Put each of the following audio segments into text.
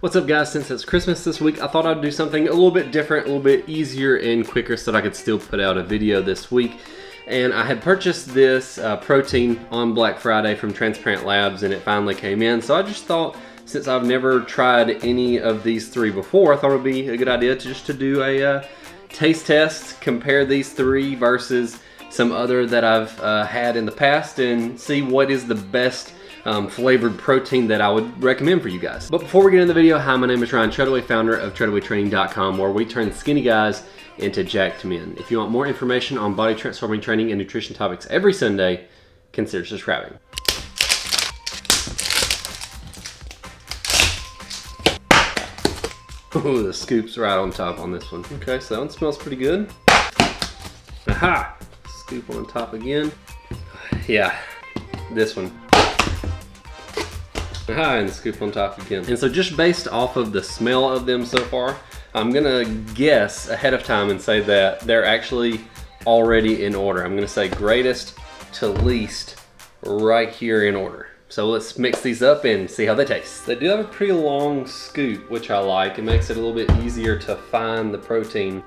What's up guys, since it's Christmas this week, I thought I'd do something a little bit different, a little bit easier and quicker so that I could still put out a video this week. And I had purchased this protein on Black Friday from Transparent Labs and it finally came in. So I just thought, since I've never tried any of these three before, I thought it would be a good idea to do a taste test, compare these three versus some other that I've had in the past and see what is the best flavored protein that I would recommend for you guys. But before we get into the video, hi, my name is Ryan Treadaway, founder of TreadawayTraining.com, where we turn skinny guys into jacked men. If you want more information on body transforming training and nutrition topics every Sunday, consider subscribing. Ooh, the scoop's right on top on this one. Okay, so that one smells pretty good. Aha! Scoop on top again. Yeah, this one. Aha, and scoop on top again. And so just based off of the smell of them so far, I'm gonna guess ahead of time and say that they're actually already in order. I'm gonna say greatest to least right here in order. So let's mix these up and see how they taste. They do have a pretty long scoop, which I like. It makes it a little bit easier to find the protein.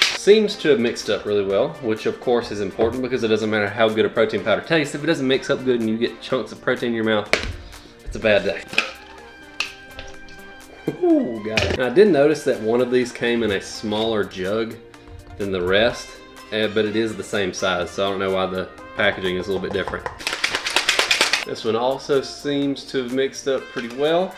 Seems to have mixed up really well, which of course is important because it doesn't matter how good a protein powder tastes. If it doesn't mix up good and you get chunks of protein in your mouth, it's a bad day. Ooh, got it. Now, I did notice that one of these came in a smaller jug than the rest, but it is the same size, so I don't know why the packaging is a little bit different. This one also seems to have mixed up pretty well.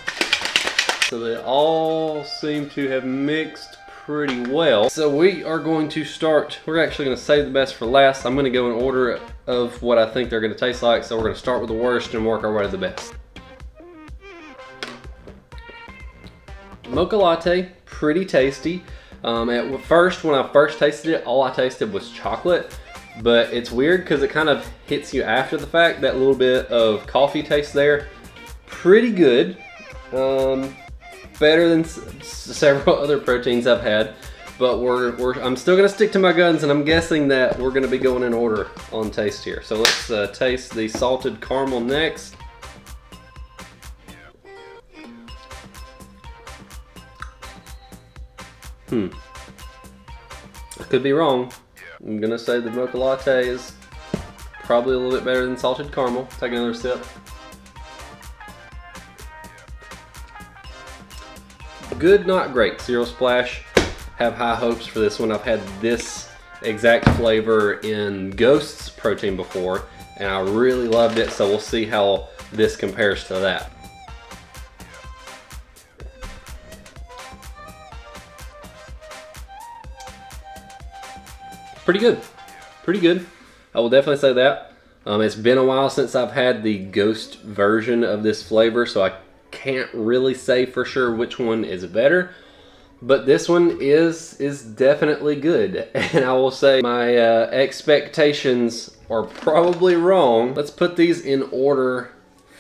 So they all seem to have mixed pretty well. So we are going to start, we're actually going to save the best for last. I'm going to go in order of what I think they're going to taste like. So we're going to start with the worst and work our way to the best. Mocha latte, pretty tasty. At first, when I first tasted it, all I tasted was chocolate. But it's weird because it kind of hits you after the fact. That little bit of coffee taste there. Pretty good. Better than several other proteins I've had. But I'm still going to stick to my guns, and I'm guessing that we're going to be going in order on taste here. So let's taste the salted caramel next. I could be wrong. I'm gonna say the mocha latte is probably a little bit better than salted caramel. Take another sip. Good, not great. Zero Splash. Have high hopes for this one. I've had this exact flavor in Ghost's protein before, and I really loved it, so we'll see how this compares to that. Pretty good, pretty good. I will definitely say that. It's been a while since I've had the Ghost version of this flavor, so I can't really say for sure which one is better. But this one is definitely good, and I will say my expectations are probably wrong. Let's put these in order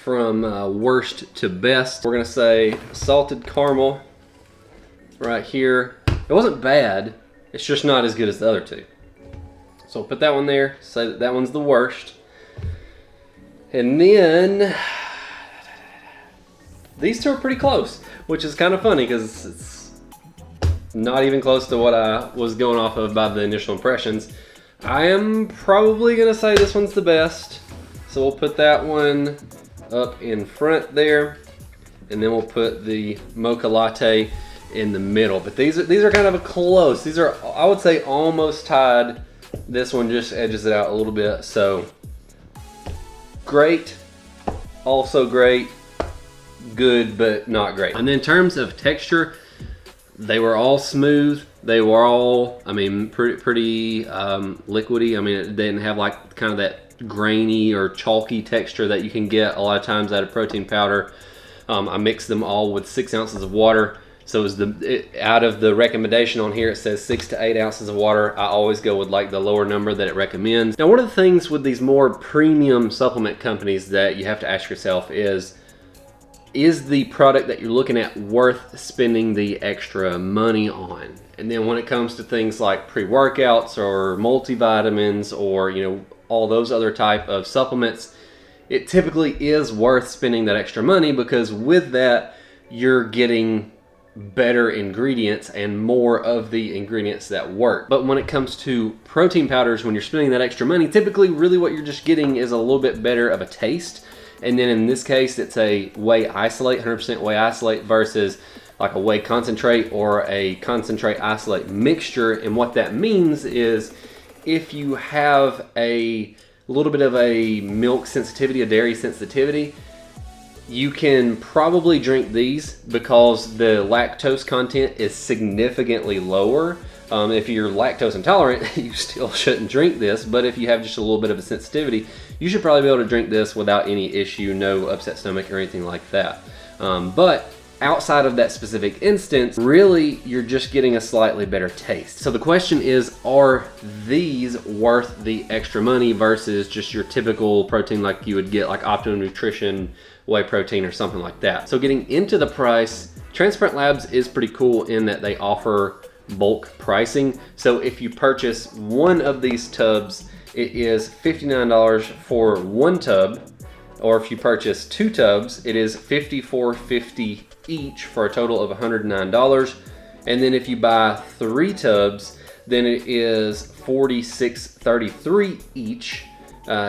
from worst to best. We're gonna say salted caramel right here. It wasn't bad. It's just not as good as the other two. So we'll put that one there, say that that one's the worst. And then, these two are pretty close, which is kind of funny because it's not even close to what I was going off of by the initial impressions. I am probably gonna say this one's the best. So we'll put that one up in front there, and then we'll put the mocha latte in the middle. But these are kind of a close. These are, I would say, almost tied. This one just edges it out a little bit. So great, also great, good, but not great. And then in terms of texture, they were all smooth. They were all, I mean, pretty liquidy. I mean, it didn't have like kind of that grainy or chalky texture that you can get a lot of times out of protein powder. I mixed them all with 6 ounces of water. So out of the recommendation on here, it says 6 to 8 ounces of water. I always go with like the lower number that it recommends. Now, one of the things with these more premium supplement companies that you have to ask yourself is the product that you're looking at worth spending the extra money on? And then when it comes to things like pre-workouts or multivitamins or, you know, all those other type of supplements, it typically is worth spending that extra money because with that, you're getting better ingredients and more of the ingredients that work. But when it comes to protein powders, when you're spending that extra money, typically really what you're just getting is a little bit better of a taste. And then in this case, it's a whey isolate, 100% whey isolate versus like a whey concentrate or a concentrate isolate mixture. And what that means is if you have a little bit of a milk sensitivity, a dairy sensitivity, you can probably drink these because the lactose content is significantly lower. If you're lactose intolerant, you still shouldn't drink this, but if you have just a little bit of a sensitivity, you should probably be able to drink this without any issue, no upset stomach or anything like that. But outside of that specific instance, really you're just getting a slightly better taste. So the question is, are these worth the extra money versus just your typical protein like you would get like Optimum Nutrition whey protein or something like that? So getting into the price, Transparent Labs is pretty cool in that they offer bulk pricing. So if you purchase one of these tubs, it is $59 for one tub, or if you purchase two tubs, it is $54.50 each for a total of $109. And then if you buy three tubs, then it is $46.33 each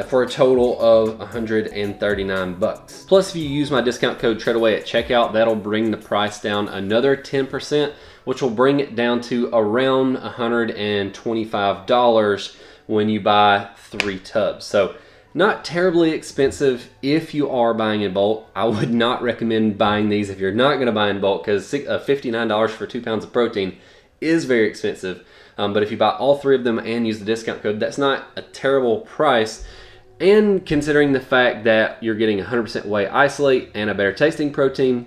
for a total of $139. Plus, if you use my discount code Treadaway at checkout, that'll bring the price down another 10%, which will bring it down to around $125 when you buy three tubs. So not terribly expensive if you are buying in bulk. I would not recommend buying these if you're not going to buy in bulk, because $59 for 2 pounds of protein is very expensive. But if you buy all three of them and use the discount code, that's not a terrible price. And considering the fact that you're getting 100% whey isolate and a better tasting protein,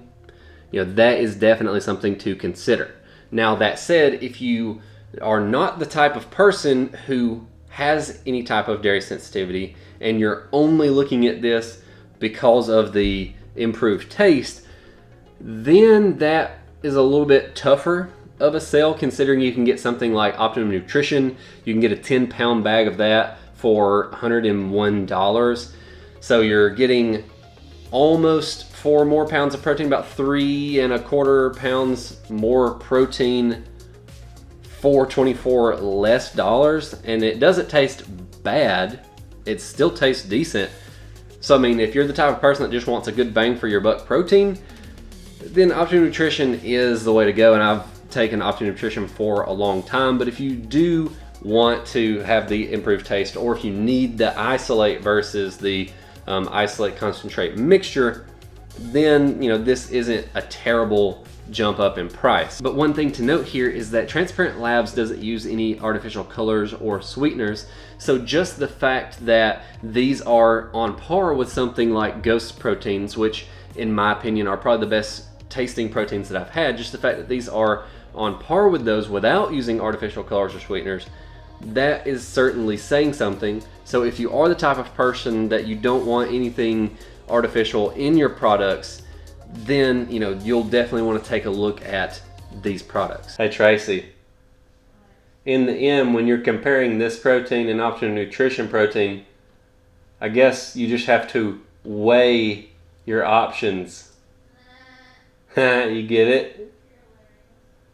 that is definitely something to consider. Now that said, if you are not the type of person who has any type of dairy sensitivity and you're only looking at this because of the improved taste, then that is a little bit tougher of a sale, considering you can get something like Optimum Nutrition. You can get a 10-pound bag of that for $101. So you're getting almost 4 more pounds of protein, about 3¼ pounds more protein for $24 less dollars, and it doesn't taste bad. It still tastes decent. So I mean, if you're the type of person that just wants a good bang for your buck protein, then Optimum Nutrition is the way to go. And I've taken Optimum Nutrition for a long time. But if you do want to have the improved taste, or if you need the isolate versus the isolate concentrate mixture, then this isn't a terrible jump up in price. But one thing to note here is that Transparent Labs doesn't use any artificial colors or sweeteners. So just the fact that these are on par with something like Ghost proteins, which in my opinion are probably the best tasting proteins that I've had, just the fact that these are on par with those without using artificial colors or sweeteners, that is certainly saying something. So if you are the type of person that you don't want anything artificial in your products, then you'll definitely want to take a look at these products. Hey Tracy, in the end, when you're comparing this protein and Optimum Nutrition protein, I guess you just have to weigh your options. You get it?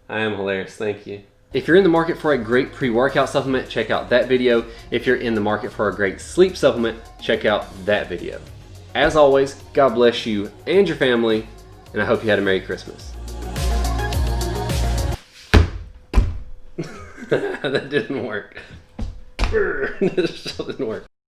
I am hilarious, thank you. If you're in the market for a great pre-workout supplement, check out that video. If you're in the market for a great sleep supplement, check out that video. As always, God bless you and your family, and I hope you had a Merry Christmas. That didn't work. That still didn't work.